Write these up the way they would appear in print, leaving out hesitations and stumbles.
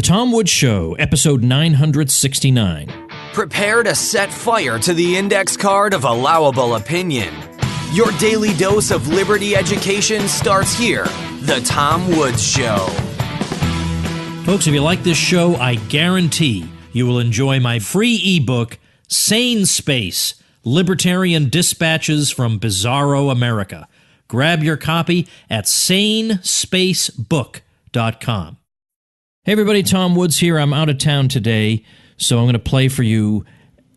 The Tom Woods Show, episode 969. Prepare to set fire to the index card of allowable opinion. Your daily dose of liberty education starts here. The Tom Woods Show. Folks, if you like this show, I guarantee you will enjoy my free ebook, Sane Space, Libertarian Dispatches from Bizarro America. Grab your copy at sanespacebook.com. Hey everybody, Tom Woods here. I'm out of town today, so I'm going to play for you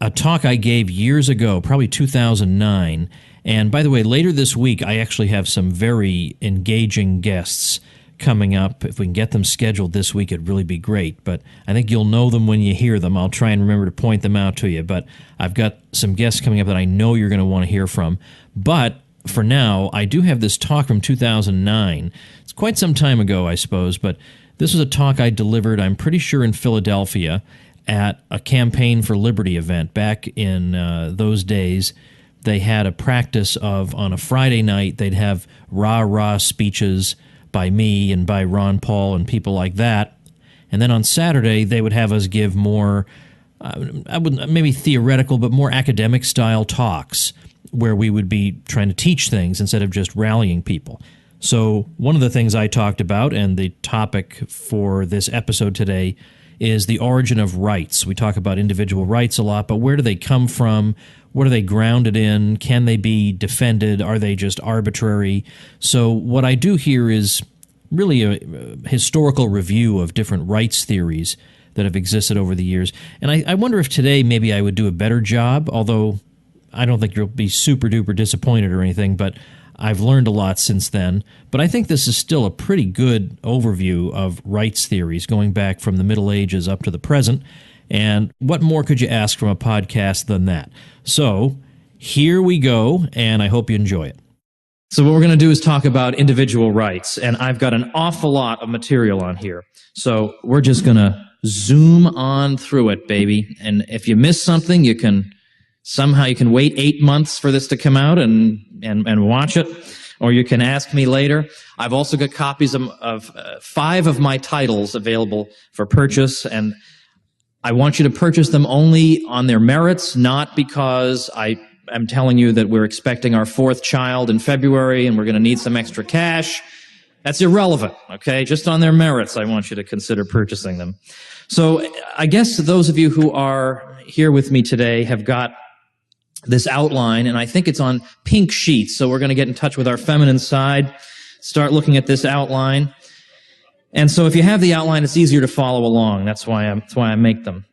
a talk I gave years ago, probably 2009. And by the way, later this week, I actually have some very engaging guests coming up. If we can get them scheduled this week, it'd really be great. But I think you'll know them when you hear them. I'll try and remember to point them out to you. But I've got some guests coming up that I know you're going to want to hear from. But for now, I do have this talk from 2009. It's quite some time ago, I suppose, but this was a talk I delivered, I'm pretty sure, in Philadelphia at a Campaign for Liberty event. Back in those days, they had a practice of, on a Friday night, they'd have rah-rah speeches by me and by Ron Paul and people like that. And then on Saturday, they would have us give more, maybe theoretical, but more academic-style talks where we would be trying to teach things instead of just rallying people. So one of the things I talked about, and the topic for this episode today, is the origin of rights. We talk about individual rights a lot, but where do they come from? What are they grounded in? Can they be defended? Are they just arbitrary? So what I do here is really a historical review of different rights theories that have existed over the years. And I wonder if today maybe I would do a better job, although I don't think you'll be super-duper disappointed or anything, but I've learned a lot since then, but I think this is still a pretty good overview of rights theories going back from the Middle Ages up to the present, and what more could you ask from a podcast than that? So here we go, and I hope you enjoy it. So what we're going to do is talk about individual rights, and I've got an awful lot of material on here, so we're just going to zoom on through it, baby, and if you miss something, you can wait 8 months for this to come out and watch it, or you can ask me later. I've also got copies of 5 of my titles available for purchase, and I want you to purchase them only on their merits, not because I'm telling you that we're expecting our 4th child in February and we're going to need some extra cash. That's irrelevant, okay? Just on their merits, I want you to consider purchasing them. So I guess those of you who are here with me today have got this outline, and I think it's on pink sheets, so we're going to get in touch with our feminine side, start looking at this outline. And so if you have the outline, it's easier to follow along. That's why I make them.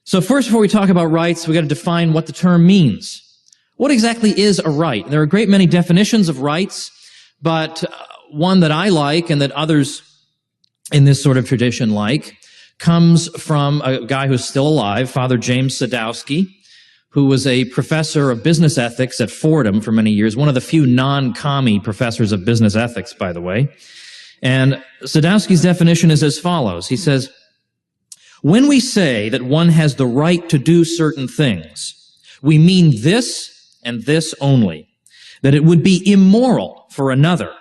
So first, before we talk about rights, we've got to define what the term means. What exactly is a right? There are a great many definitions of rights, but one that I like and that others in this sort of tradition like comes from a guy who's still alive, Father James Sadowski, who was a professor of business ethics at Fordham for many years, one of the few non-commie professors of business ethics, by the way. And Sadowski's definition is as follows. He says, when we say that one has the right to do certain things, we mean this and this only, that it would be immoral for another,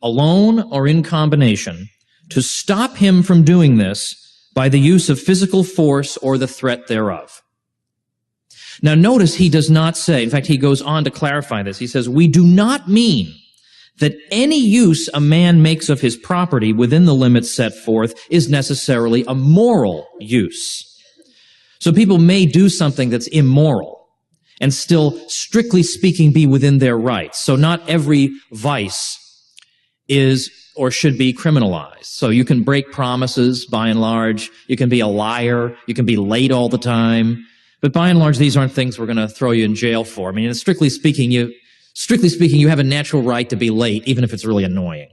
alone or in combination, to stop him from doing this by the use of physical force or the threat thereof. Now notice he does not say, in fact he goes on to clarify this, he says, we do not mean that any use a man makes of his property within the limits set forth is necessarily a moral use. So people may do something that's immoral and still, strictly speaking, be within their rights. So not every vice is or should be criminalized. So you can break promises, by and large. You can be a liar. You can be late all the time. But by and large, these aren't things we're going to throw you in jail for. I mean, strictly speaking, you have a natural right to be late, even if it's really annoying.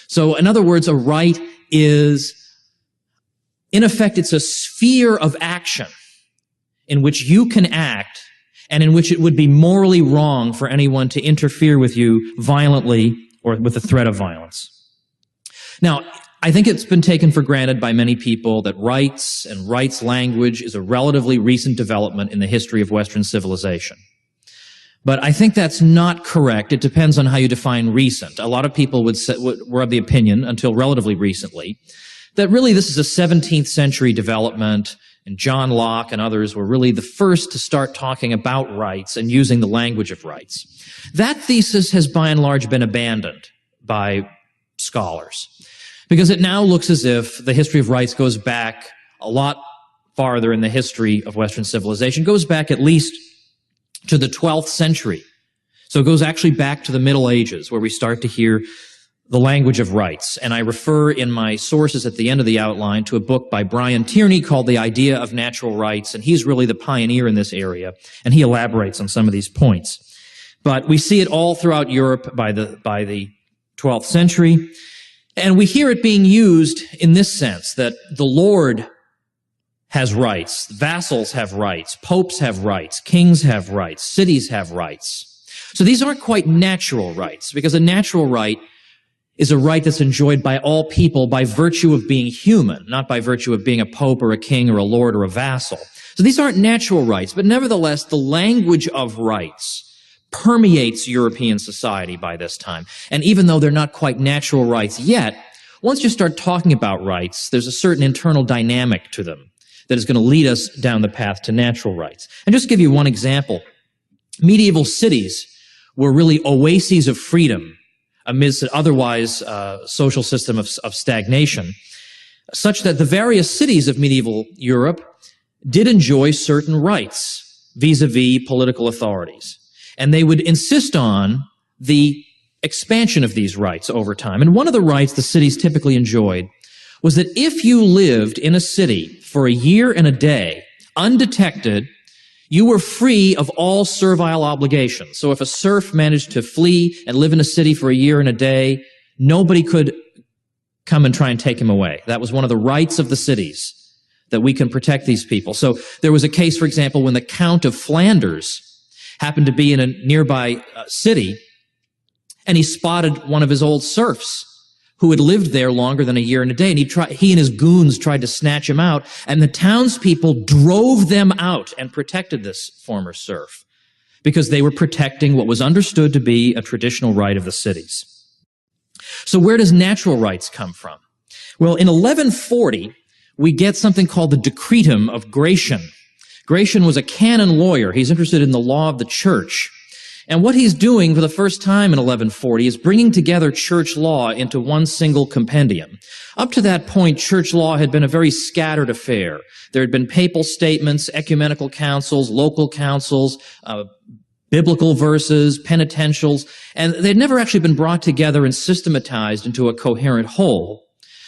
So, in other words, a right is, in effect, it's a sphere of action in which you can act and in which it would be morally wrong for anyone to interfere with you violently or with the threat of violence. Now, I think it's been taken for granted by many people that rights and rights language is a relatively recent development in the history of Western civilization. But I think that's not correct. It depends on how you define recent. A lot of people were of the opinion, until relatively recently, that really this is a 17th century development, and John Locke and others were really the first to start talking about rights and using the language of rights. That thesis has by and large been abandoned by scholars, because it now looks as if the history of rights goes back a lot farther in the history of Western civilization, goes back at least to the 12th century. So it goes actually back to the Middle Ages, where we start to hear the language of rights. And I refer in my sources at the end of the outline to a book by Brian Tierney called The Idea of Natural Rights, and he's really the pioneer in this area, and he elaborates on some of these points. But we see it all throughout Europe by the 12th century, and we hear it being used in this sense, that the Lord has rights, vassals have rights, popes have rights, kings have rights, cities have rights. So these aren't quite natural rights, because a natural right is a right that's enjoyed by all people by virtue of being human, not by virtue of being a pope or a king or a lord or a vassal. So these aren't natural rights, but nevertheless, the language of rights permeates European society by this time. And even though they're not quite natural rights yet, once you start talking about rights, there's a certain internal dynamic to them that is going to lead us down the path to natural rights. And just to give you one example, medieval cities were really oases of freedom amidst an otherwise social system of stagnation, such that the various cities of medieval Europe did enjoy certain rights vis-a-vis political authorities. And they would insist on the expansion of these rights over time. And one of the rights the cities typically enjoyed was that if you lived in a city for a year and a day, undetected, you were free of all servile obligations. So if a serf managed to flee and live in a city for a year and a day, nobody could come and try and take him away. That was one of the rights of the cities, that we can protect these people. So there was a case, for example, when the Count of Flanders happened to be in a nearby city, and he spotted one of his old serfs who had lived there longer than a year and a day, and he and his goons tried to snatch him out, and the townspeople drove them out and protected this former serf, because they were protecting what was understood to be a traditional right of the cities. So where does natural rights come from? Well, in 1140, we get something called the Decretum of Gratian. Gratian was a canon lawyer. He's interested in the law of the church. And what he's doing for the first time in 1140 is bringing together church law into one single compendium. Up to that point, church law had been a very scattered affair. There had been papal statements, ecumenical councils, local councils, biblical verses, penitentials, and they'd never actually been brought together and systematized into a coherent whole.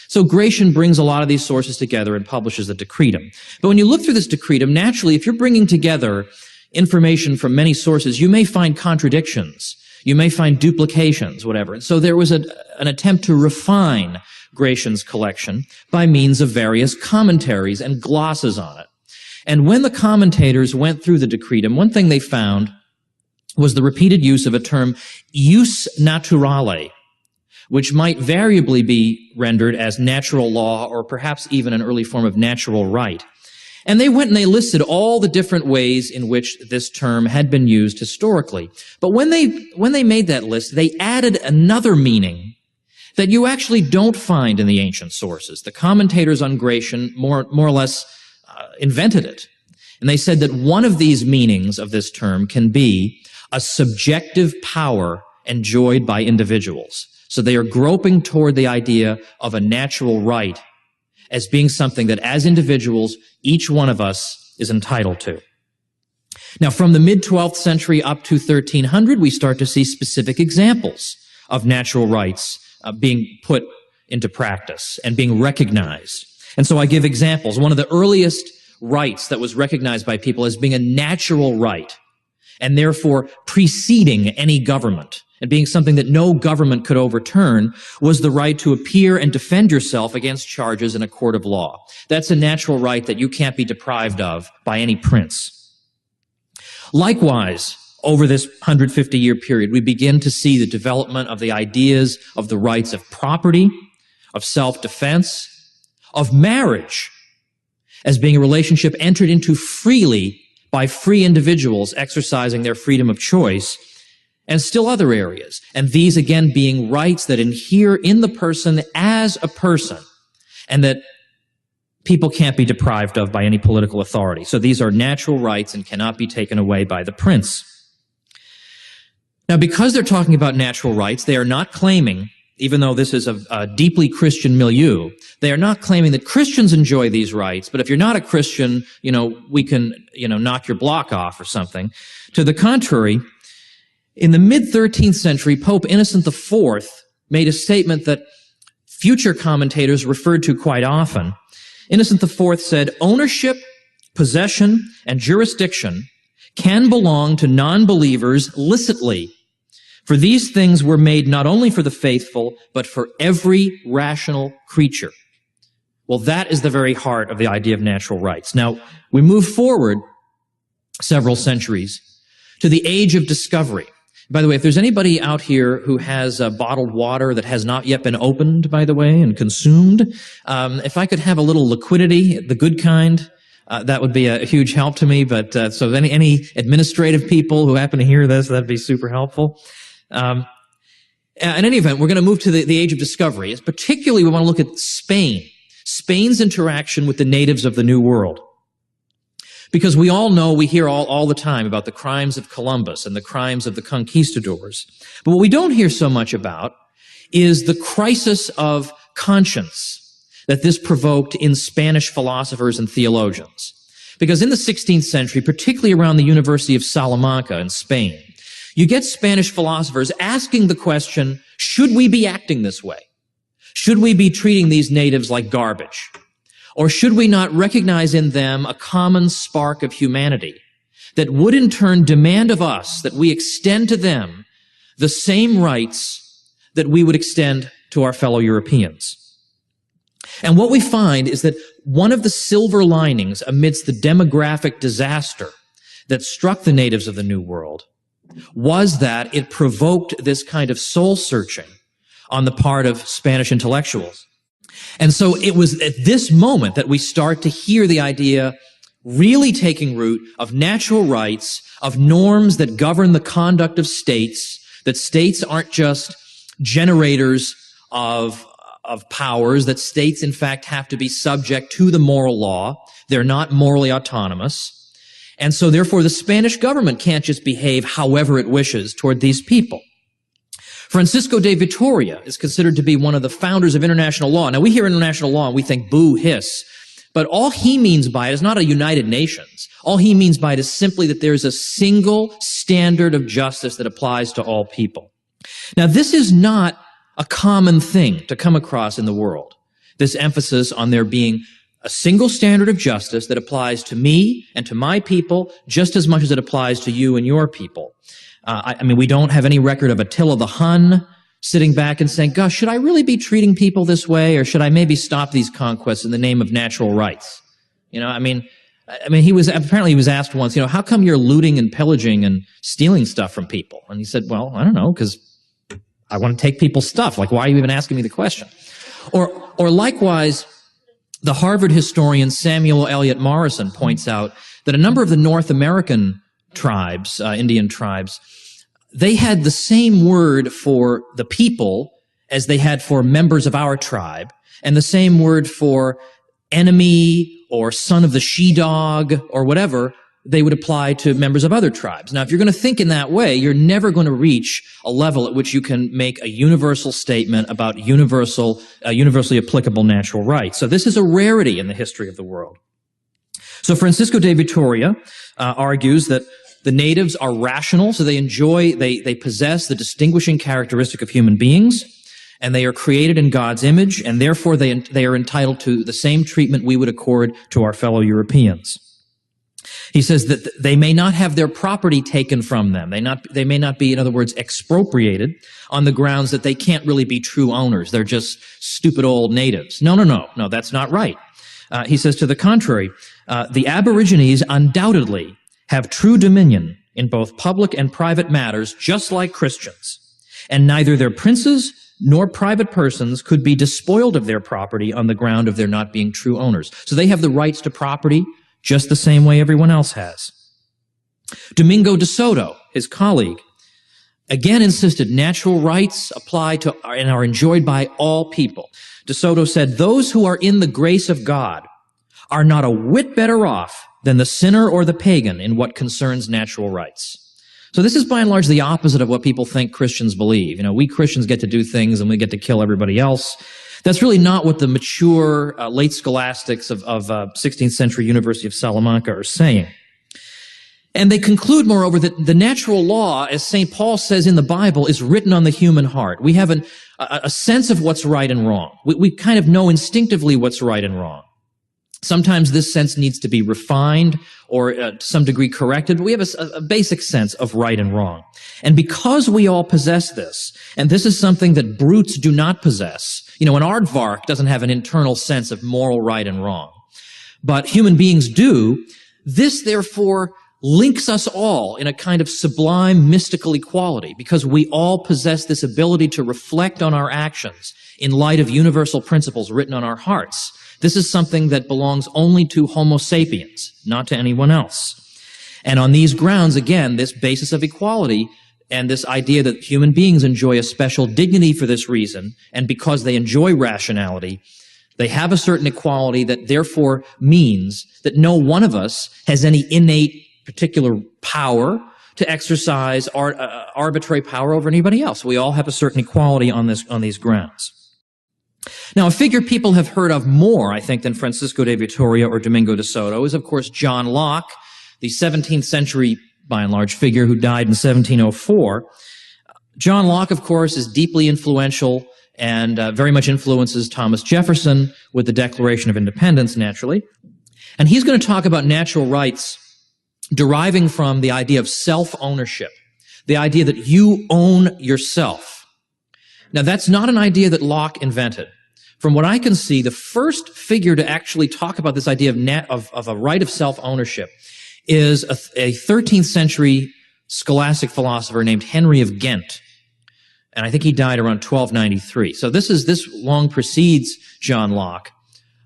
So Gratian brings a lot of these sources together and publishes the Decretum. But when you look through this Decretum, naturally, if you're bringing together information from many sources, you may find contradictions. You may find duplications, whatever. And so there was an attempt to refine Gratian's collection by means of various commentaries and glosses on it. And when the commentators went through the Decretum, one thing they found was the repeated use of a term, jus naturale, which might variably be rendered as natural law or perhaps even an early form of natural right. And they went and they listed all the different ways in which this term had been used historically. But when they made that list, they added another meaning that you actually don't find in the ancient sources. The commentators on Gratian more or less invented it. And they said that one of these meanings of this term can be a subjective power enjoyed by individuals. So they are groping toward the idea of a natural right as being something that as individuals, each one of us is entitled to. Now, from the mid-12th century up to 1300, we start to see specific examples of natural rights being put into practice and being recognized. And so I give examples. One of the earliest rights that was recognized by people as being a natural right and therefore preceding any government and being something that no government could overturn was the right to appear and defend yourself against charges in a court of law. That's a natural right that you can't be deprived of by any prince. Likewise, over this 150-year period, we begin to see the development of the ideas of the rights of property, of self-defense, of marriage, as being a relationship entered into freely by free individuals exercising their freedom of choice, and still other areas. And these, again, being rights that adhere in the person as a person, and that people can't be deprived of by any political authority. So these are natural rights and cannot be taken away by the prince. Now, because they're talking about natural rights, they are not claiming, even though this is a deeply Christian milieu, they are not claiming that Christians enjoy these rights, but if you're not a Christian, we can, knock your block off or something. To the contrary, in the mid-13th century, Pope Innocent IV made a statement that future commentators referred to quite often. Innocent IV said, "Ownership, possession, and jurisdiction can belong to non-believers licitly, for these things were made not only for the faithful, but for every rational creature." Well, that is the very heart of the idea of natural rights. Now, we move forward several centuries to the age of discovery. By the way, if there's anybody out here who has bottled water that has not yet been opened, by the way, and consumed, if I could have a little liquidity, the good kind, that would be a huge help to me. But so any administrative people who happen to hear this, that'd be super helpful. In any event, we're going to move to the age of discovery. Particularly, we want to look at Spain's interaction with the natives of the New World. Because we all know, we hear all the time about the crimes of Columbus and the crimes of the conquistadors. But what we don't hear so much about is the crisis of conscience that this provoked in Spanish philosophers and theologians. Because in the 16th century, particularly around the University of Salamanca in Spain, you get Spanish philosophers asking the question, should we be acting this way? Should we be treating these natives like garbage? Or should we not recognize in them a common spark of humanity that would in turn demand of us that we extend to them the same rights that we would extend to our fellow Europeans? And what we find is that one of the silver linings amidst the demographic disaster that struck the natives of the New World was that it provoked this kind of soul searching on the part of Spanish intellectuals. And so it was at this moment that we start to hear the idea really taking root of natural rights, of norms that govern the conduct of states, that states aren't just generators of powers, that states in fact have to be subject to the moral law. They're not morally autonomous. And so therefore the Spanish government can't just behave however it wishes toward these people. Francisco de Vitoria is considered to be one of the founders of international law. Now, we hear international law and we think boo, hiss. But all he means by it is not a United Nations. All he means by it is simply that there's a single standard of justice that applies to all people. Now, this is not a common thing to come across in the world, this emphasis on there being a single standard of justice that applies to me and to my people just as much as it applies to you and your people. I mean, we don't have any record of Attila the Hun sitting back and saying, gosh, should I really be treating people this way, or should I maybe stop these conquests in the name of natural rights? I mean, he was asked once, how come you're looting and pillaging and stealing stuff from people? And he said, well, I don't know, because I want to take people's stuff. Like, why are you even asking me the question? Or likewise, the Harvard historian Samuel Eliot Morison points out that a number of the North American tribes, Indian tribes, they had the same word for the people as they had for members of our tribe, and the same word for enemy or son of the she-dog or whatever they would apply to members of other tribes. Now, if you're going to think in that way, you're never going to reach a level at which you can make a universal statement about universally applicable natural rights. So this is a rarity in the history of the world. So Francisco de Vitoria argues that the natives are rational, so they possess the distinguishing characteristic of human beings, and they are created in God's image, and therefore they are entitled to the same treatment we would accord to our fellow Europeans. He says that they may not have their property taken from them. They may not be, in other words, expropriated on the grounds that they can't really be true owners. They're just stupid old natives. No, that's not right. He says to the contrary, the Aborigines undoubtedly have true dominion in both public and private matters, just like Christians, and neither their princes nor private persons could be despoiled of their property on the ground of their not being true owners. So they have the rights to property just the same way everyone else has. Domingo de Soto, his colleague, again insisted natural rights apply to and are enjoyed by all people. De Soto said, those who are in the grace of God are not a whit better off than the sinner or the pagan in what concerns natural rights. So this is by and large the opposite of what people think Christians believe. You know, we Christians get to do things and we get to kill everybody else. That's really not what the mature late scholastics of 16th century University of Salamanca are saying. And they conclude, moreover, that the natural law, as St. Paul says in the Bible, is written on the human heart. We have a sense of what's right and wrong. We kind of know instinctively what's right and wrong. Sometimes this sense needs to be refined or to some degree corrected, but we have a basic sense of right and wrong. And because we all possess this, and this is something that brutes do not possess, you know, an aardvark doesn't have an internal sense of moral right and wrong, but human beings do, this therefore links us all in a kind of sublime mystical equality because we all possess this ability to reflect on our actions in light of universal principles written on our hearts. This is something that belongs only to Homo sapiens, not to anyone else. And on these grounds, again, this basis of equality and this idea that human beings enjoy a special dignity for this reason, and because they enjoy rationality, they have a certain equality that therefore means that no one of us has any innate particular power to exercise arbitrary power over anybody else. We all have a certain equality on these grounds. Now, a figure people have heard of more, I think, than Francisco de Vitoria or Domingo de Soto is, of course, John Locke, the 17th century, by and large, figure who died in 1704. John Locke, of course, is deeply influential and very much influences Thomas Jefferson with the Declaration of Independence, naturally. And he's going to talk about natural rights deriving from the idea of self-ownership, the idea that you own yourself. Now, that's not an idea that Locke invented. From what I can see, the first figure to actually talk about this idea of a right of self-ownership is a 13th century scholastic philosopher named Henry of Ghent. And I think he died around 1293. So this long precedes John Locke.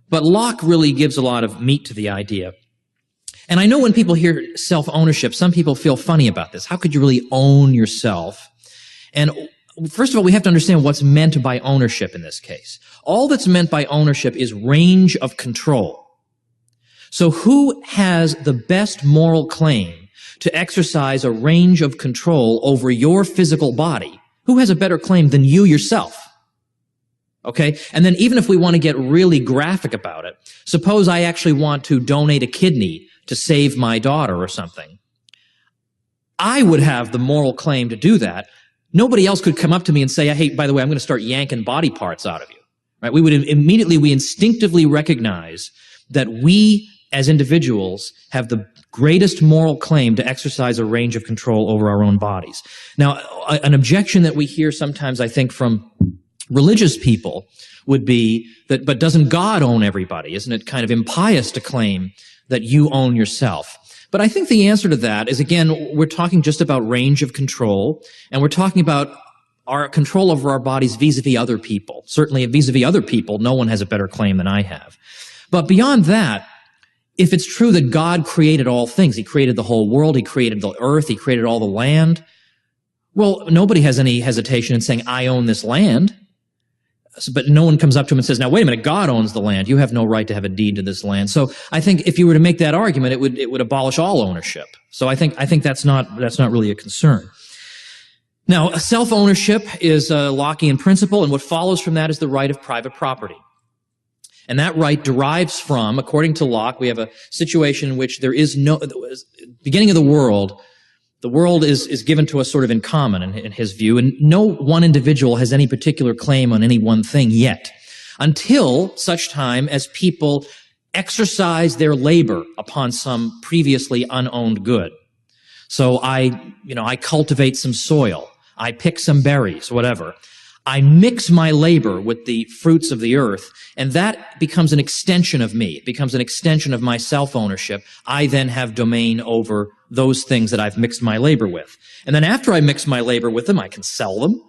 But Locke really gives a lot of meat to the idea. And I know when people hear self-ownership, some people feel funny about this. How could you really own yourself? And first of all, we have to understand what's meant by ownership in this case. All that's meant by ownership is range of control. So who has the best moral claim to exercise a range of control over your physical body? Who has a better claim than you yourself? Okay? And then even if we want to get really graphic about it, suppose I actually want to donate a kidney to save my daughter or something. I would have the moral claim to do that. Nobody else could come up to me and say, hey, by the way, I'm going to start yanking body parts out of you. Right? We instinctively recognize that we as individuals have the greatest moral claim to exercise a range of control over our own bodies. Now, an objection that we hear sometimes, I think, from religious people would be that, but doesn't God own everybody? Isn't it kind of impious to claim that you own yourself? But I think the answer to that is, again, we're talking just about range of control, and we're talking about our control over our bodies vis-a-vis other people. Certainly, vis-a-vis other people, no one has a better claim than I have. But beyond that, if it's true that God created all things, He created the whole world, He created the earth, He created all the land, well, nobody has any hesitation in saying, I own this land. But no one comes up to him and says, now, wait a minute, God owns the land. You have no right to have a deed to this land. So I think if you were to make that argument, it would abolish all ownership. So I think that's not really a concern. Now, self-ownership is a Lockean principle, and what follows from that is the right of private property. And that right derives from, according to Locke, we have a situation in which there is no, beginning of the world is given to us sort of in common in his view, and no one individual has any particular claim on any one thing yet, until such time as people exercise their labor upon some previously unowned good. So I cultivate some soil, I pick some berries, whatever. I mix my labor with the fruits of the earth, and that becomes an extension of me. It becomes an extension of my self-ownership. I then have domain over those things that I've mixed my labor with. And then after I mix my labor with them, I can sell them.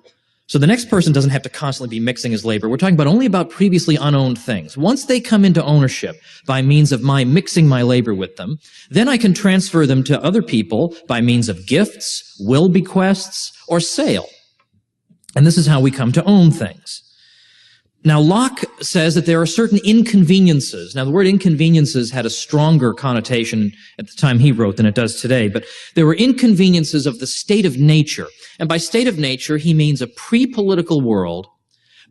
So the next person doesn't have to constantly be mixing his labor. We're talking about only about previously unowned things. Once they come into ownership by means of my mixing my labor with them, then I can transfer them to other people by means of gifts, will bequests, or sale. And this is how we come to own things. Now, Locke says that there are certain inconveniences. Now, the word inconveniences had a stronger connotation at the time he wrote than it does today, but there were inconveniences of the state of nature. And by state of nature, he means a pre-political world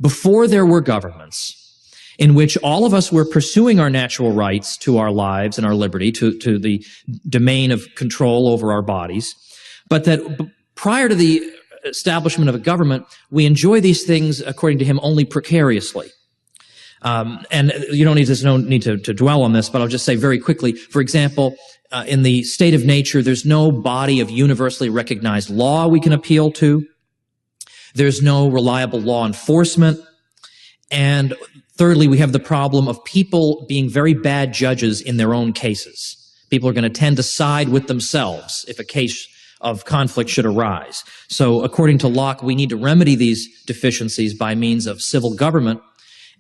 before there were governments, in which all of us were pursuing our natural rights to our lives and our liberty, to the domain of control over our bodies, but that prior to the establishment of a government, we enjoy these things, according to him, only precariously. And you don't need to dwell on this, but I'll just say very quickly, for example, in the state of nature, there's no body of universally recognized law we can appeal to. There's no reliable law enforcement. And thirdly, we have the problem of people being very bad judges in their own cases. People are going to tend to side with themselves if a case of conflict should arise. So according to Locke, we need to remedy these deficiencies by means of civil government,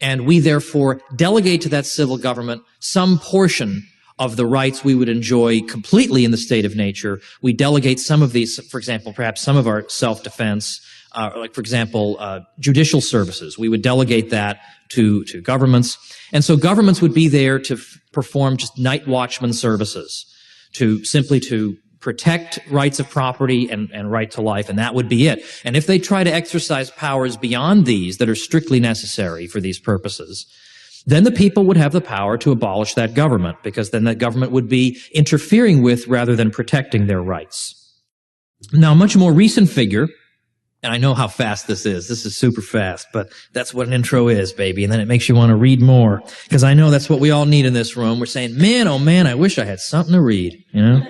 and we therefore delegate to that civil government some portion of the rights we would enjoy completely in the state of nature. We delegate some of these, for example, perhaps some of our self-defense, like, for example, judicial services. We would delegate that to governments. And so governments would be there to perform just night watchman services, simply to protect rights of property and right to life, and that would be it. And if they try to exercise powers beyond these that are strictly necessary for these purposes, then the people would have the power to abolish that government, because then that government would be interfering with rather than protecting their rights. Now, a much more recent figure, and I know how fast this is. This is super fast, but that's what an intro is, baby. And then it makes you want to read more, because I know that's what we all need in this room. We're saying, man, oh man, I wish I had something to read, you know?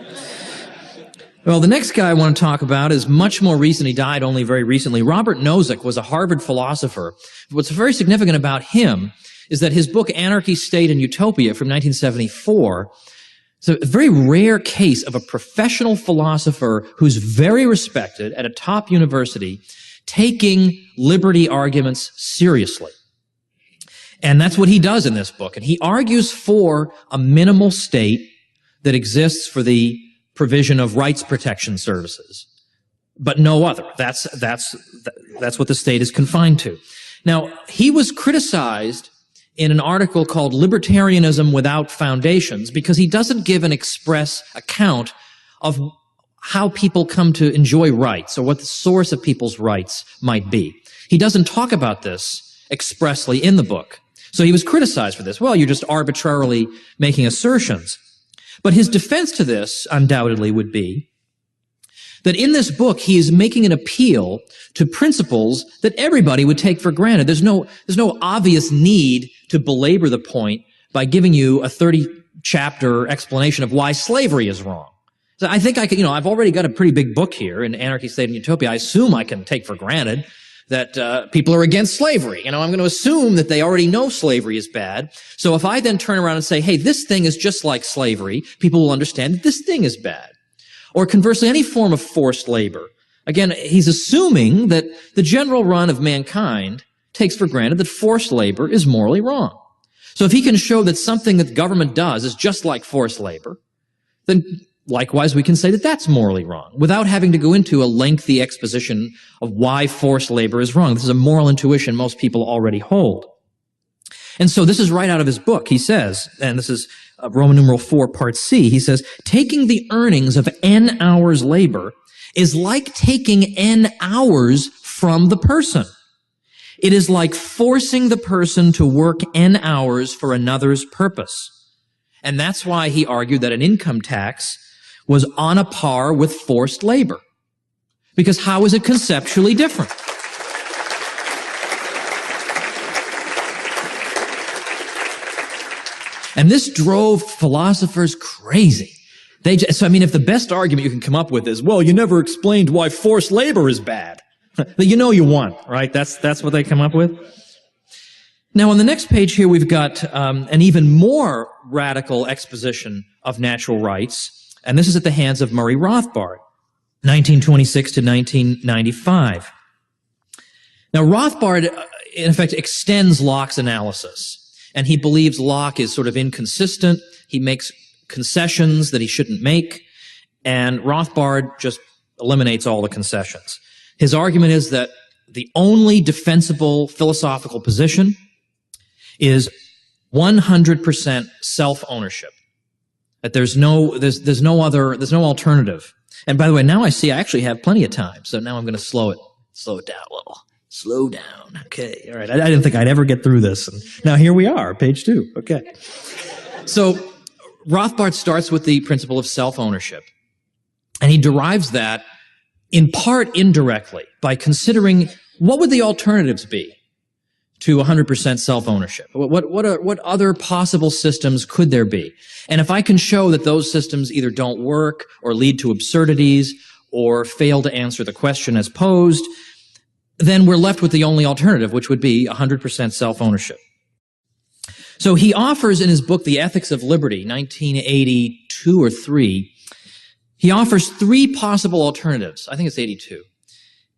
Well, the next guy I want to talk about is much more recent. He died only very recently. Robert Nozick was a Harvard philosopher. What's very significant about him is that his book, Anarchy, State, and Utopia from 1974, is a very rare case of a professional philosopher who's very respected at a top university taking liberty arguments seriously. And that's what he does in this book. And he argues for a minimal state that exists for the provision of rights protection services, but no other. That's what the state is confined to. Now, he was criticized in an article called Libertarianism Without Foundations because he doesn't give an express account of how people come to enjoy rights or what the source of people's rights might be. He doesn't talk about this expressly in the book. So he was criticized for this. Well, you're just arbitrarily making assertions. But his defense to this, undoubtedly, would be that in this book, he is making an appeal to principles that everybody would take for granted. There's no obvious need to belabor the point by giving you a 30-chapter explanation of why slavery is wrong. So I think I can, I've already got a pretty big book here in Anarchy, State, and Utopia. I assume I can take for granted that people are against slavery. I'm going to assume that they already know slavery is bad. So if I then turn around and say, hey, this thing is just like slavery, people will understand that this thing is bad. Or conversely, any form of forced labor. Again, he's assuming that the general run of mankind takes for granted that forced labor is morally wrong. So if he can show that something that the government does is just like forced labor, then likewise, we can say that that's morally wrong without having to go into a lengthy exposition of why forced labor is wrong. This is a moral intuition most people already hold. And so this is right out of his book. He says, and this is Roman numeral 4, part C, he says, taking the earnings of N hours labor is like taking N hours from the person. It is like forcing the person to work N hours for another's purpose. And that's why he argued that an income tax was on a par with forced labor. Because how is it conceptually different? And this drove philosophers crazy. If the best argument you can come up with is, well, you never explained why forced labor is bad. You won, right? That's what they come up with. Now, on the next page here, we've got an even more radical exposition of natural rights. And this is at the hands of Murray Rothbard, 1926 to 1995. Now, Rothbard, in effect, extends Locke's analysis, and he believes Locke is sort of inconsistent. He makes concessions that he shouldn't make, and Rothbard just eliminates all the concessions. His argument is that the only defensible philosophical position is 100% self-ownership. That there's no alternative. And by the way, now I see I actually have plenty of time, so now I'm going to slow it down a little. Slow down. Okay. All right. I didn't think I'd ever get through this. And now here we are, page 2. Okay. So Rothbard starts with the principle of self-ownership. And he derives that in part indirectly by considering what would the alternatives be to 100% self-ownership? What other possible systems could there be? And if I can show that those systems either don't work or lead to absurdities or fail to answer the question as posed, then we're left with the only alternative, which would be 100% self-ownership. So he offers in his book, The Ethics of Liberty, 1982 or 3, he offers 3 possible alternatives. I think it's 82.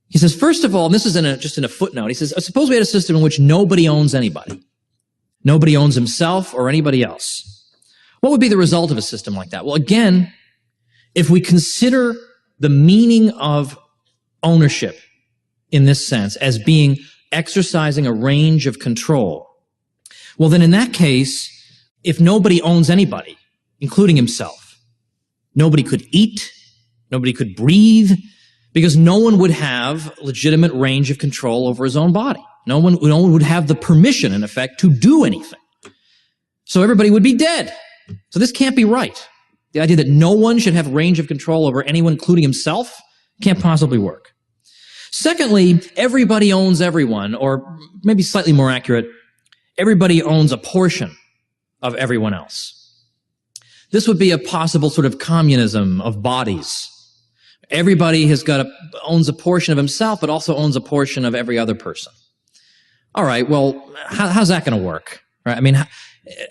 He says, first of all, and this is just in a footnote, he says, suppose we had a system in which nobody owns anybody. Nobody owns himself or anybody else. What would be the result of a system like that? Well, again, if we consider the meaning of ownership in this sense as being exercising a range of control, well, then in that case, if nobody owns anybody, including himself, nobody could eat, nobody could breathe, because no one would have legitimate range of control over his own body. No one would have the permission, in effect, to do anything. So everybody would be dead. So this can't be right. The idea that no one should have range of control over anyone, including himself, can't possibly work. Secondly, everybody owns everyone, or maybe slightly more accurate, everybody owns a portion of everyone else. This would be a possible sort of communism of bodies. Everybody owns a portion of himself, but also owns a portion of every other person. All right, well, how's that going to work? Right? I mean,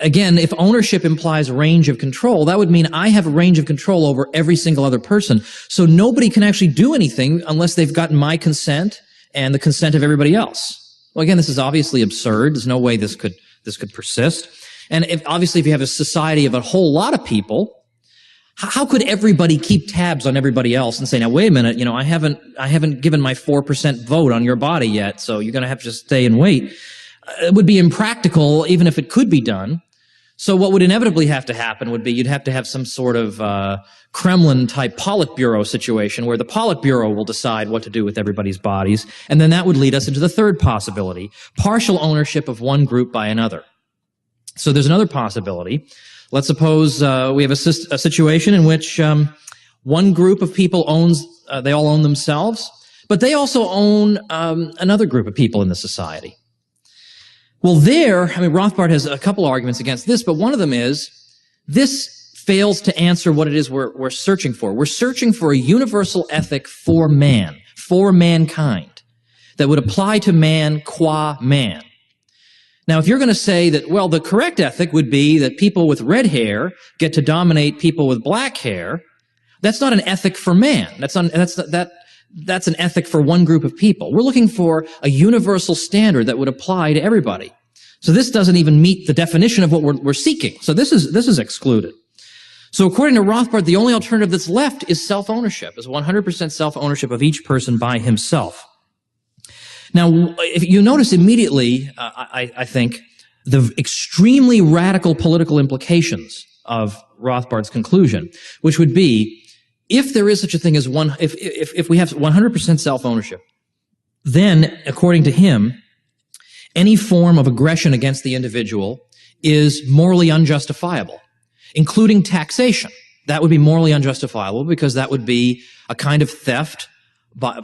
again, if ownership implies range of control, that would mean I have a range of control over every single other person. So nobody can actually do anything unless they've gotten my consent and the consent of everybody else. Well, again, this is obviously absurd. There's no way this could persist. And obviously, if you have a society of a whole lot of people, how could everybody keep tabs on everybody else and say, now, wait a minute, I haven't given my 4% vote on your body yet, so you're going to have to just stay and wait. It would be impractical, even if it could be done. So what would inevitably have to happen would be you'd have to have some sort of Kremlin-type Politburo situation where the Politburo will decide what to do with everybody's bodies, and then that would lead us into the third possibility, partial ownership of one group by another. So there's another possibility. Let's suppose we have a situation in which one group of people they all own themselves, but they also own another group of people in the society. Well, Rothbard has a couple arguments against this, but one of them is this fails to answer what it is we're searching for. We're searching for a universal ethic for man, for mankind, that would apply to man qua man. Now, if you're going to say that, well, the correct ethic would be that people with red hair get to dominate people with black hair, that's not an ethic for man. That's an ethic for one group of people. We're looking for a universal standard that would apply to everybody. So this doesn't even meet the definition of what we're seeking. So this is excluded. So according to Rothbard, the only alternative that's left is self-ownership, is 100% self-ownership of each person by himself. Now, if you notice immediately, I think, the extremely radical political implications of Rothbard's conclusion, which would be, if there is such a thing as if we have 100% self-ownership, then, according to him, any form of aggression against the individual is morally unjustifiable, including taxation. That would be morally unjustifiable because that would be a kind of theft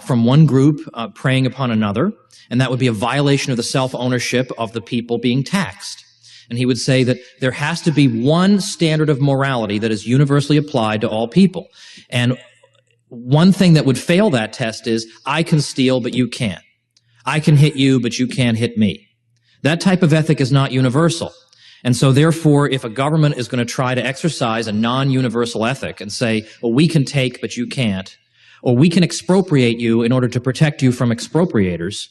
from one group preying upon another, and that would be a violation of the self-ownership of the people being taxed. And he would say that there has to be one standard of morality that is universally applied to all people. And one thing that would fail that test is, I can steal, but you can't. I can hit you, but you can't hit me. That type of ethic is not universal. And so therefore, if a government is going to try to exercise a non-universal ethic and say, well, we can take, but you can't, or we can expropriate you in order to protect you from expropriators,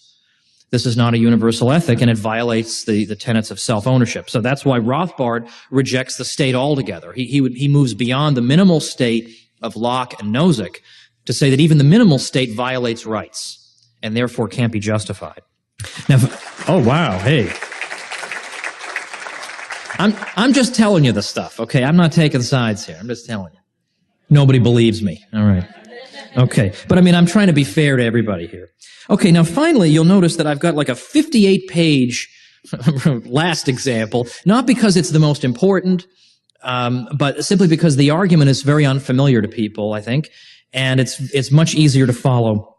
This is not a universal ethic, and it violates the tenets of self-ownership. So that's why Rothbard rejects the state altogether. He moves beyond the minimal state of Locke and Nozick to say that even the minimal state violates rights and therefore can't be justified. Now, oh wow, hey. I'm just telling you the stuff, okay? I'm not taking sides here. I'm just telling you. Nobody believes me. All right. Okay. But I mean, I'm trying to be fair to everybody here. Okay, now finally, you'll notice that I've got like a 58-page last example, not because it's the most important, but simply because the argument is very unfamiliar to people, I think, and it's much easier to follow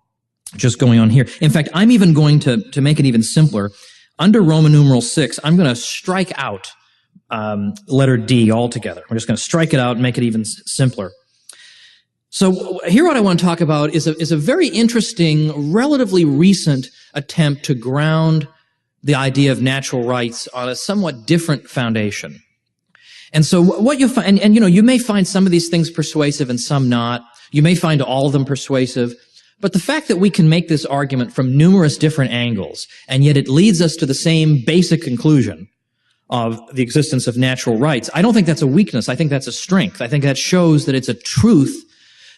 just going on here. In fact, I'm even going to make it even simpler. Under Roman numeral 6, I'm going to strike out letter D altogether. We're just going to strike it out and make it even simpler. So here what I want to talk about is a very interesting, relatively recent attempt to ground the idea of natural rights on a somewhat different foundation. And so what you find, and you know, you may find some of these things persuasive and some not. You may find all of them persuasive. But the fact that we can make this argument from numerous different angles, and yet it leads us to the same basic conclusion of the existence of natural rights, I don't think that's a weakness. I think that's a strength. I think that shows that it's a truth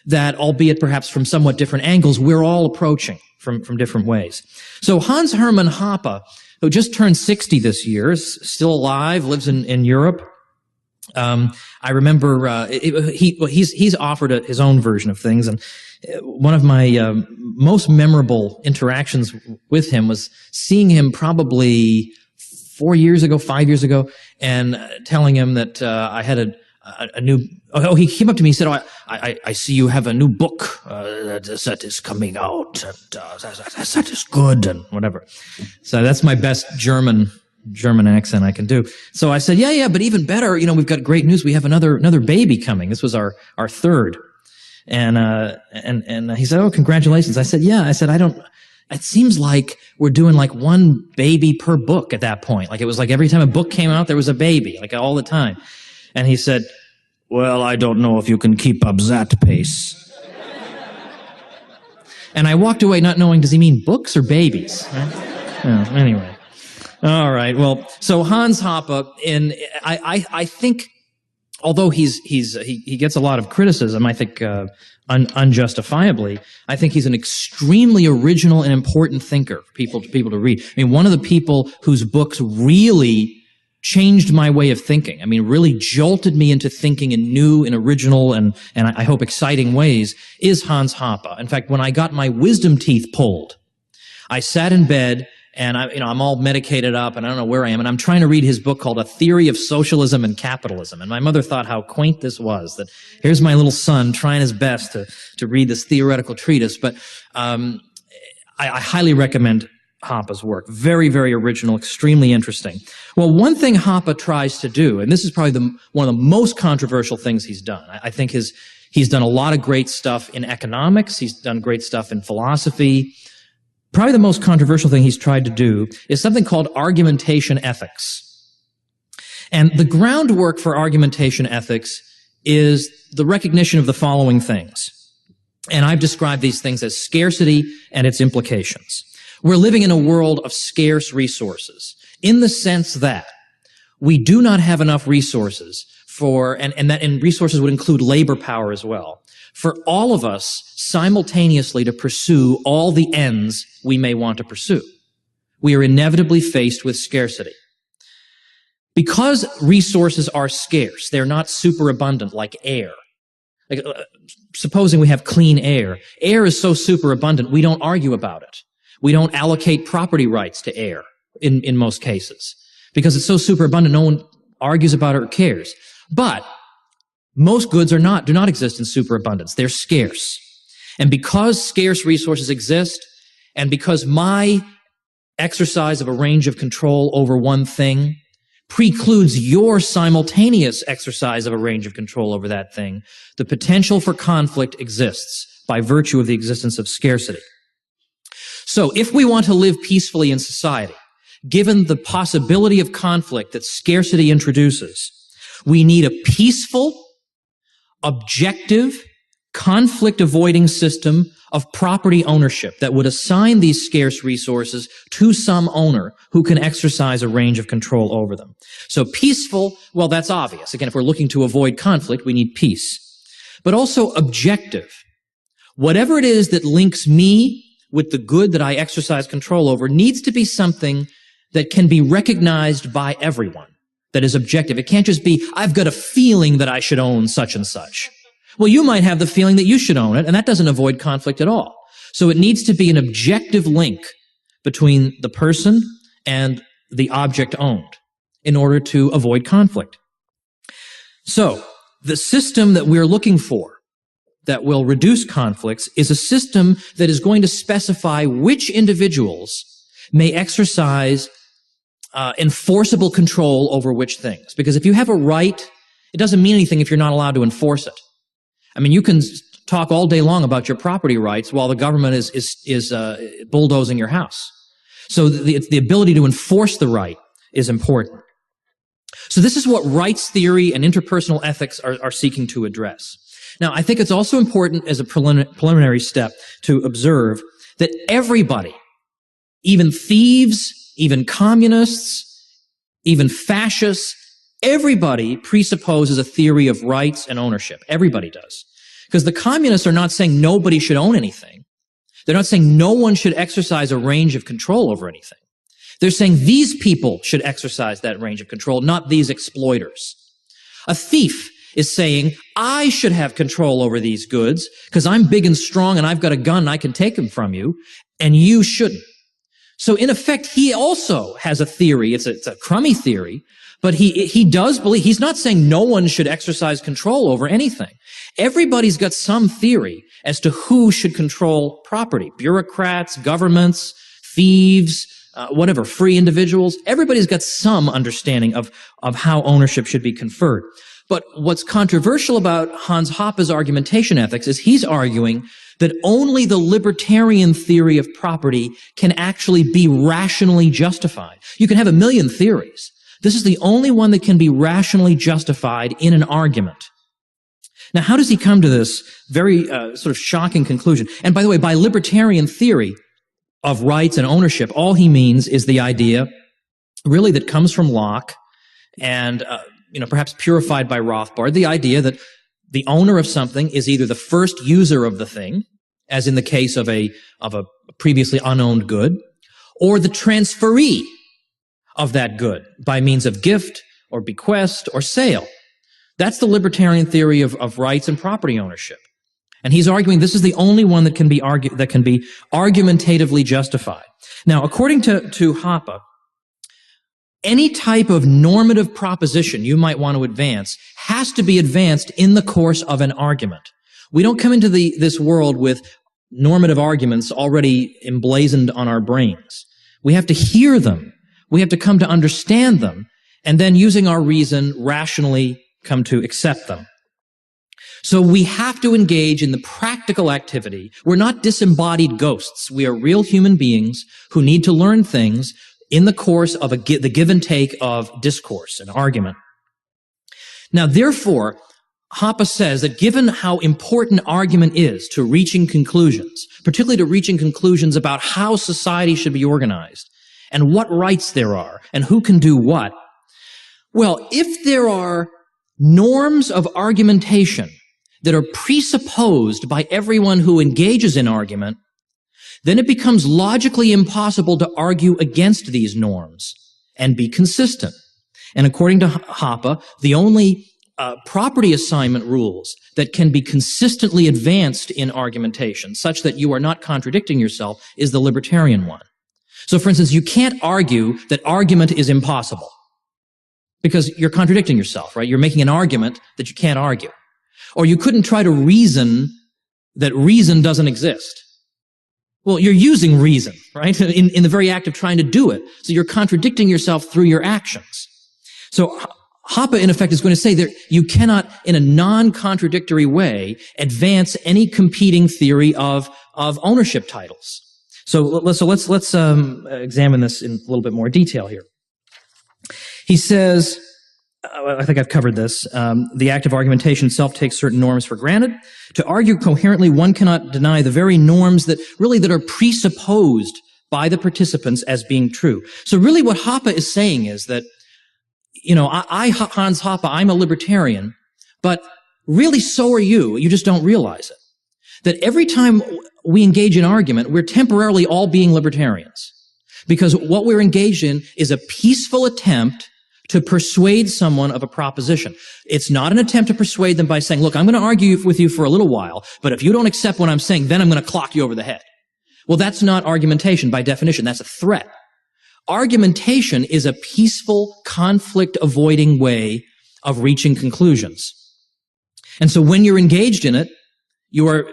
that, albeit perhaps from somewhat different angles, we're all approaching from different ways. So Hans Hermann Hoppe, who just turned 60 this year, is still alive, lives in Europe. I remember he's offered his own version of things, and one of my most memorable interactions with him was seeing him probably 4 years ago, 5 years ago, and telling him that I had a new. Oh, he came up to me and said, "Oh, I see you have a new book that is coming out, and that is good, and whatever." So that's my best German accent I can do. So I said, yeah, but even better, you know, we've got great news. We have another baby coming. This was our third. And he said, "Oh, congratulations." I said, "Yeah." I said, it seems like we're doing like one baby per book at that point. Like it was like every time a book came out, there was a baby, like all the time. And he said, "Well, I don't know if you can keep up that pace." And I walked away not knowing, does he mean books or babies? Anyway. All right. Well, so Hans Hoppe, I think, although he gets a lot of criticism, I think unjustifiably, I think he's an extremely original and important thinker for people to read. I mean, one of the people whose books really changed my way of thinking. I mean, really jolted me into thinking in new and original and I hope exciting ways is Hans Hoppe. In fact, when I got my wisdom teeth pulled, I sat in bed and I'm all medicated up and I don't know where I am, and I'm trying to read his book called A Theory of Socialism and Capitalism. And my mother thought how quaint this was, that here's my little son trying his best to read this theoretical treatise. But I highly recommend Hoppe's work. Very, very original, extremely interesting. Well, one thing Hoppe tries to do, and this is probably one of the most controversial things he's done. I think he's done a lot of great stuff in economics. He's done great stuff in philosophy. Probably the most controversial thing he's tried to do is something called argumentation ethics. And the groundwork for argumentation ethics is the recognition of the following things. And I've described these things as scarcity and its implications. We're living in a world of scarce resources in the sense that we do not have enough resources and resources would include labor power as well, for all of us simultaneously to pursue all the ends we may want to pursue. We are inevitably faced with scarcity. Because resources are scarce, they're not superabundant like air. Supposing we have clean air. Air is so superabundant, we don't argue about it. We don't allocate property rights to air in most cases. Because it's so superabundant, no one argues about it or cares. But most goods do not exist in superabundance. They're scarce. And because scarce resources exist, and because my exercise of a range of control over one thing precludes your simultaneous exercise of a range of control over that thing, the potential for conflict exists by virtue of the existence of scarcity. So if we want to live peacefully in society, given the possibility of conflict that scarcity introduces, we need a peaceful, objective, conflict-avoiding system of property ownership that would assign these scarce resources to some owner who can exercise a range of control over them. So peaceful, well, that's obvious. Again, if we're looking to avoid conflict, we need peace. But also objective. Whatever it is that links me with the good that I exercise control over needs to be something that can be recognized by everyone, that is objective. It can't just be, I've got a feeling that I should own such and such. Well, you might have the feeling that you should own it, and that doesn't avoid conflict at all. So it needs to be an objective link between the person and the object owned in order to avoid conflict. So the system that we're looking for that will reduce conflicts is a system that is going to specify which individuals may exercise enforceable control over which things. Because if you have a right, it doesn't mean anything if you're not allowed to enforce it. I mean, you can talk all day long about your property rights while the government is bulldozing your house. So the ability to enforce the right is important. So this is what rights theory and interpersonal ethics are seeking to address. Now, I think it's also important as a preliminary step to observe that everybody, even thieves, even communists, even fascists, everybody presupposes a theory of rights and ownership. Everybody does. Because the communists are not saying nobody should own anything. They're not saying no one should exercise a range of control over anything. They're saying these people should exercise that range of control, not these exploiters. A thief is saying, I should have control over these goods because I'm big and strong and I've got a gun and I can take them from you, and you shouldn't. So in effect, he also has a theory. It's a crummy theory, but he does believe, he's not saying no one should exercise control over anything. Everybody's got some theory as to who should control property. Bureaucrats, governments, thieves, whatever, free individuals. Everybody's got some understanding of how ownership should be conferred. But what's controversial about Hans Hoppe's argumentation ethics is he's arguing that only the libertarian theory of property can actually be rationally justified. You can have a million theories. This is the only one that can be rationally justified in an argument. Now, how does he come to this very sort of shocking conclusion? And by the way, by libertarian theory of rights and ownership, all he means is the idea, really, that comes from Locke and perhaps purified by Rothbard, the idea that the owner of something is either the first user of the thing, as in the case of a previously unowned good, or the transferee of that good by means of gift or bequest or sale. That's the libertarian theory of rights and property ownership. And he's arguing this is the only one that can be argumentatively justified. Now, according to Hoppe, any type of normative proposition you might want to advance has to be advanced in the course of an argument. We don't come into this world with normative arguments already emblazoned on our brains. We have to hear them. We have to come to understand them, and then using our reason, rationally come to accept them. So we have to engage in the practical activity. We're not disembodied ghosts. We are real human beings who need to learn things in the course of the give and take of discourse and argument. Now, therefore, Hoppe says that given how important argument is to reaching conclusions, particularly to reaching conclusions about how society should be organized and what rights there are and who can do what, well, if there are norms of argumentation that are presupposed by everyone who engages in argument, then it becomes logically impossible to argue against these norms and be consistent. And according to Hoppe, the only property assignment rules that can be consistently advanced in argumentation, such that you are not contradicting yourself, is the libertarian one. So, for instance, you can't argue that argument is impossible because you're contradicting yourself, right? You're making an argument that you can't argue. Or you couldn't try to reason that reason doesn't exist. Well, you're using reason, right? In the very act of trying to do it. So you're contradicting yourself through your actions. So Hoppe, in effect, is going to say that you cannot, in a non-contradictory way, advance any competing theory of ownership titles. So let's examine this in a little bit more detail here. He says, I think I've covered this. The act of argumentation itself takes certain norms for granted. To argue coherently, one cannot deny the very norms that are presupposed by the participants as being true. So really what Hoppe is saying is that, Hans Hoppe, I'm a libertarian, but really so are you. You just don't realize it. That every time we engage in argument, we're temporarily all being libertarians. Because what we're engaged in is a peaceful attempt to persuade someone of a proposition. It's not an attempt to persuade them by saying, look, I'm going to argue with you for a little while, but if you don't accept what I'm saying, then I'm going to clock you over the head. Well, that's not argumentation by definition. That's a threat. Argumentation is a peaceful, conflict-avoiding way of reaching conclusions. And so when you're engaged in it, you are,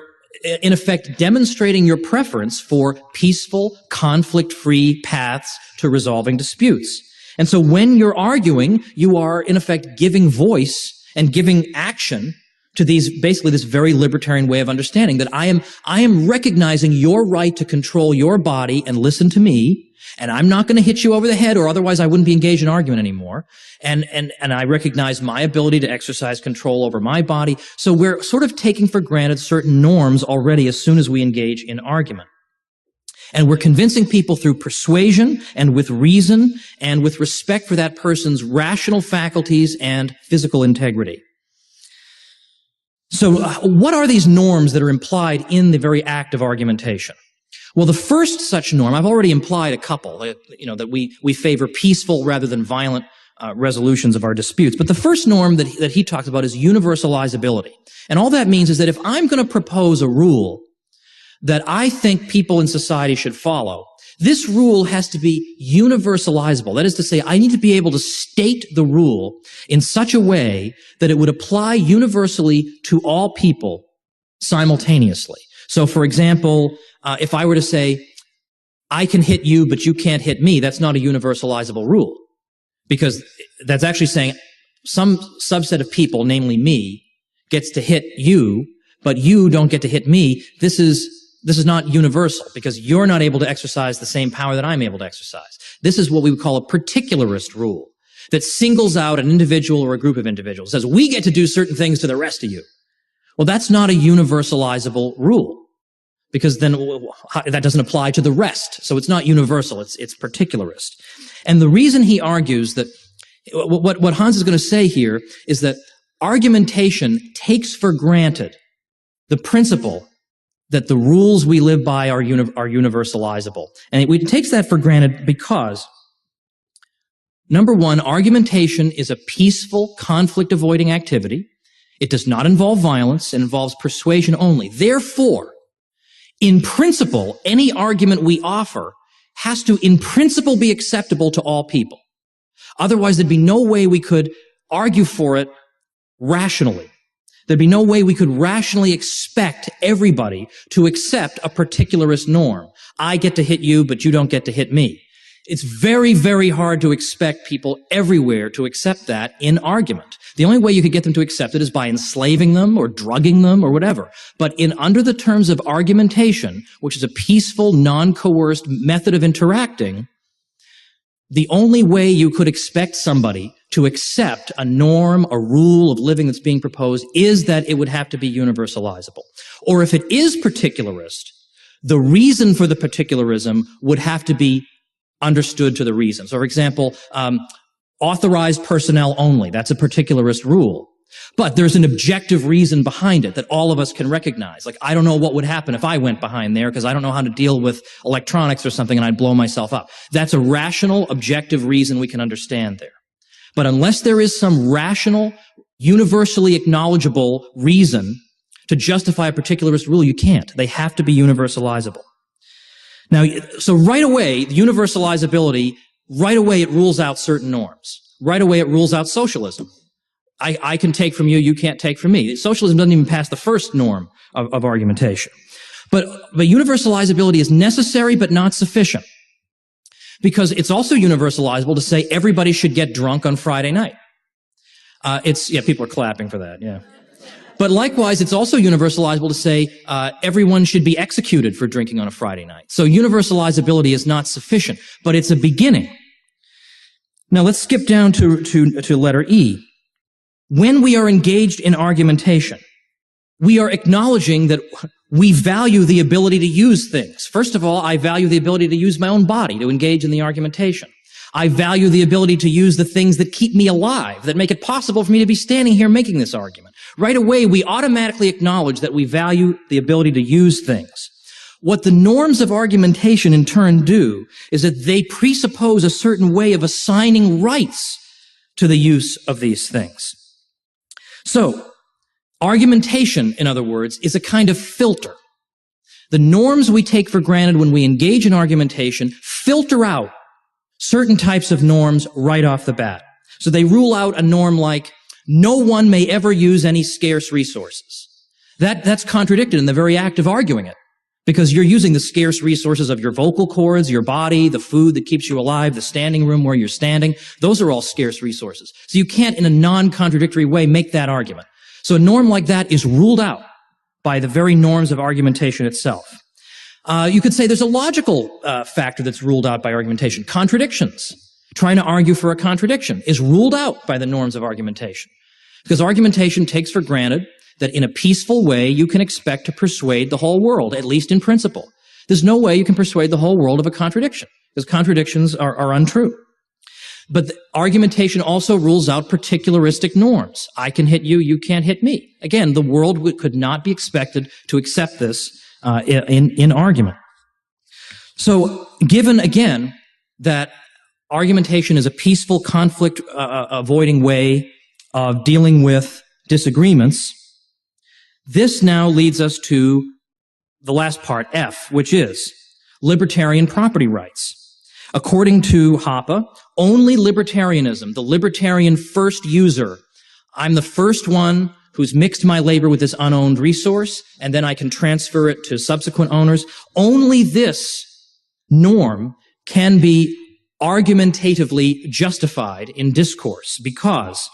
in effect, demonstrating your preference for peaceful, conflict-free paths to resolving disputes. And so when you're arguing, you are, in effect, giving voice and giving action to basically this very libertarian way of understanding that I am recognizing your right to control your body and listen to me, and I'm not going to hit you over the head, or otherwise I wouldn't be engaged in argument anymore. And I recognize my ability to exercise control over my body. So we're sort of taking for granted certain norms already as soon as we engage in argument. And we're convincing people through persuasion and with reason and with respect for that person's rational faculties and physical integrity. So what are these norms that are implied in the very act of argumentation? Well, the first such norm, I've already implied a couple, that we favor peaceful rather than violent resolutions of our disputes. But the first norm that he talks about is universalizability. And all that means is that if I'm going to propose a rule that I think people in society should follow, this rule has to be universalizable. That is to say, I need to be able to state the rule in such a way that it would apply universally to all people simultaneously. So, for example, if I were to say, I can hit you, but you can't hit me, that's not a universalizable rule. Because that's actually saying some subset of people, namely me, gets to hit you, but you don't get to hit me. This is not universal because you're not able to exercise the same power that I'm able to exercise. This is what we would call a particularist rule that singles out an individual or a group of individuals. It says, we get to do certain things to the rest of you. Well, that's not a universalizable rule because then that doesn't apply to the rest. So it's not universal. It's particularist. And the reason he argues that what Hans is going to say here is that argumentation takes for granted the principle that the rules we live by are universalizable. And it takes that for granted because, number one, argumentation is a peaceful, conflict-avoiding activity. It does not involve violence. It involves persuasion only. Therefore, in principle, any argument we offer has to, in principle, be acceptable to all people. Otherwise, there'd be no way we could argue for it rationally. There'd be no way we could rationally expect everybody to accept a particularist norm. I get to hit you, but you don't get to hit me. It's very, very hard to expect people everywhere to accept that in argument. The only way you could get them to accept it is by enslaving them or drugging them or whatever. But under the terms of argumentation, which is a peaceful, non-coerced method of interacting, the only way you could expect somebody to accept a norm, a rule of living that's being proposed is that it would have to be universalizable. Or if it is particularist, the reason for the particularism would have to be understood to the reason. So, for example, authorized personnel only. That's a particularist rule. But there's an objective reason behind it that all of us can recognize. Like, I don't know what would happen if I went behind there because I don't know how to deal with electronics or something and I'd blow myself up. That's a rational, objective reason we can understand there. But unless there is some rational, universally acknowledgeable reason to justify a particularist rule, you can't. They have to be universalizable. Now, so right away, the universalizability, right away it rules out certain norms. Right away it rules out socialism. I can take from you, you can't take from me. Socialism doesn't even pass the first norm of argumentation. But universalizability is necessary but not sufficient. Because it's also universalizable to say everybody should get drunk on Friday night. People are clapping for that, yeah. But likewise, it's also universalizable to say everyone should be executed for drinking on a Friday night. So universalizability is not sufficient, but it's a beginning. Now let's skip down to letter E. When we are engaged in argumentation, we are acknowledging that we value the ability to use things. First of all, I value the ability to use my own body to engage in the argumentation. I value the ability to use the things that keep me alive, that make it possible for me to be standing here making this argument. Right away, we automatically acknowledge that we value the ability to use things. What the norms of argumentation in turn do is that they presuppose a certain way of assigning rights to the use of these things. So, argumentation, in other words, is a kind of filter. The norms we take for granted when we engage in argumentation filter out certain types of norms right off the bat. So they rule out a norm like, no one may ever use any scarce resources. That's contradicted in the very act of arguing it, because you're using the scarce resources of your vocal cords, your body, the food that keeps you alive, the standing room where you're standing. Those are all scarce resources. So you can't, in a non-contradictory way, make that argument. So a norm like that is ruled out by the very norms of argumentation itself. You could say there's a logical factor that's ruled out by argumentation. Contradictions. Trying to argue for a contradiction is ruled out by the norms of argumentation. Because argumentation takes for granted that in a peaceful way you can expect to persuade the whole world, at least in principle. There's no way you can persuade the whole world of a contradiction, because contradictions are untrue. But argumentation also rules out particularistic norms. I can hit you, you can't hit me. Again, the world could not be expected to accept this in argument. So, given again that argumentation is a peaceful, conflict avoiding way of dealing with disagreements, this now leads us to the last part, F, which is libertarian property rights. According to Hoppe, only libertarianism, the libertarian first user, I'm the first one who's mixed my labor with this unowned resource, and then I can transfer it to subsequent owners. Only this norm can be argumentatively justified in discourse, because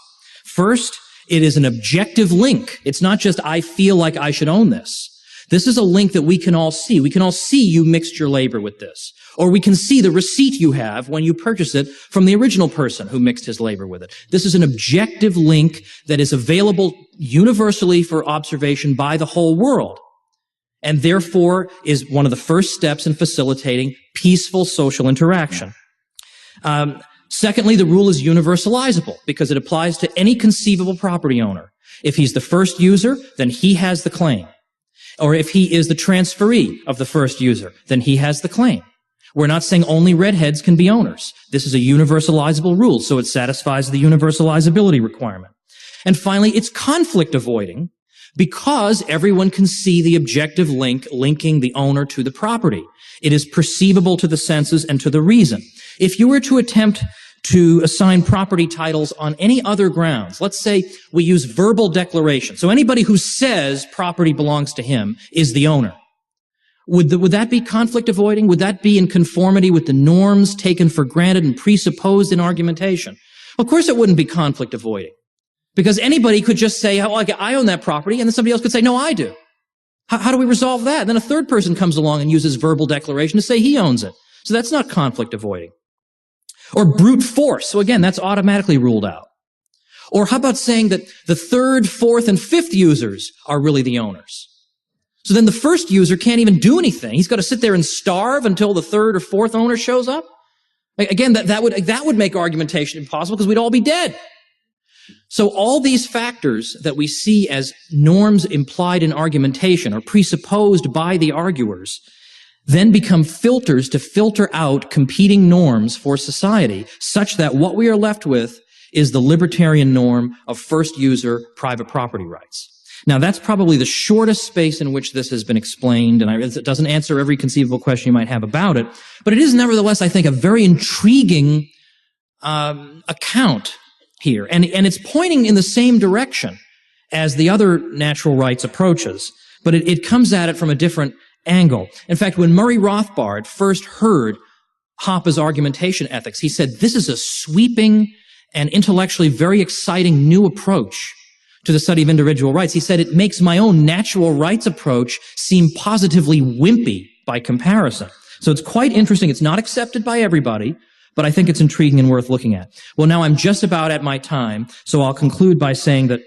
first, it is an objective link. It's not just, I feel like I should own this. This is a link that we can all see. We can all see you mixed your labor with this. Or we can see the receipt you have when you purchased it from the original person who mixed his labor with it. This is an objective link that is available universally for observation by the whole world, and therefore is one of the first steps in facilitating peaceful social interaction. Secondly, the rule is universalizable because it applies to any conceivable property owner. If he's the first user, then he has the claim. Or if he is the transferee of the first user, then he has the claim. We're not saying only redheads can be owners. This is a universalizable rule, so it satisfies the universalizability requirement. And finally, it's conflict avoiding because everyone can see the objective link linking the owner to the property. It is perceivable to the senses and to the reason. If you were to attempt to assign property titles on any other grounds, let's say we use verbal declaration. So anybody who says property belongs to him is the owner. Would that be conflict avoiding? Would that be in conformity with the norms taken for granted and presupposed in argumentation? Of course it wouldn't be conflict avoiding. Because anybody could just say, oh, I own that property, and then somebody else could say, no, I do. How do we resolve that? And then a third person comes along and uses verbal declaration to say he owns it. So that's not conflict avoiding. Or brute force. So again, that's automatically ruled out. Or how about saying that the third, fourth, and fifth users are really the owners? So then the first user can't even do anything. He's got to sit there and starve until the third or fourth owner shows up. Again, that would make argumentation impossible because we'd all be dead. So all these factors that we see as norms implied in argumentation or presupposed by the arguers then become filters to filter out competing norms for society, such that what we are left with is the libertarian norm of first user private property rights. Now, that's probably the shortest space in which this has been explained, and it doesn't answer every conceivable question you might have about it, but it is nevertheless, I think, a very intriguing account here, and it's pointing in the same direction as the other natural rights approaches, but it comes at it from a different angle. In fact, when Murray Rothbard first heard Hoppe's argumentation ethics, he said, this is a sweeping and intellectually very exciting new approach to the study of individual rights. He said, it makes my own natural rights approach seem positively wimpy by comparison. So it's quite interesting. It's not accepted by everybody, but I think it's intriguing and worth looking at. Well, now I'm just about at my time, so I'll conclude by saying that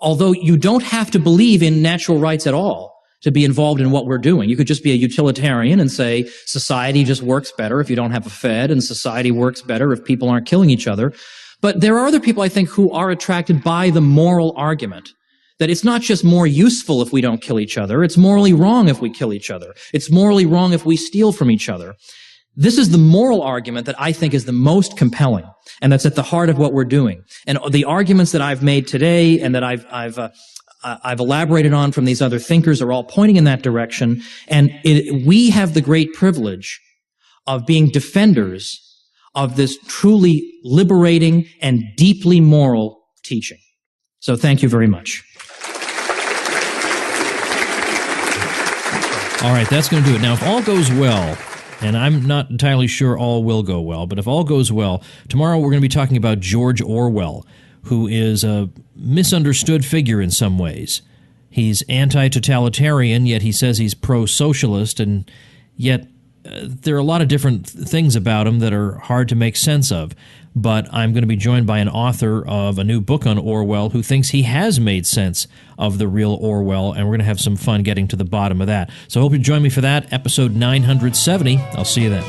although you don't have to believe in natural rights at all to be involved in what we're doing, you could just be a utilitarian and say society just works better if you don't have a Fed, and society works better if people aren't killing each other. But there are other people, I think, who are attracted by the moral argument that it's not just more useful if we don't kill each other, it's morally wrong if we kill each other. It's morally wrong if we steal from each other. This is the moral argument that I think is the most compelling, and that's at the heart of what we're doing. And the arguments that I've made today and that I've elaborated on from these other thinkers are all pointing in that direction. And we have the great privilege of being defenders of this truly liberating and deeply moral teaching. So thank you very much. All right, that's going to do it. Now, if all goes well, and I'm not entirely sure all will go well, but if all goes well, tomorrow we're going to be talking about George Orwell, who is a misunderstood figure in some ways. He's anti-totalitarian, yet he says he's pro-socialist, and yet there are a lot of different things about him that are hard to make sense of. But I'm going to be joined by an author of a new book on Orwell who thinks he has made sense of the real Orwell, and we're going to have some fun getting to the bottom of that. So I hope you join me for that, episode 970. I'll see you then.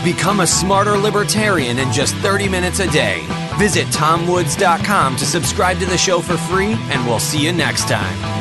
Become a smarter libertarian in just 30 minutes a day. Visit TomWoods.com to subscribe to the show for free, and we'll see you next time.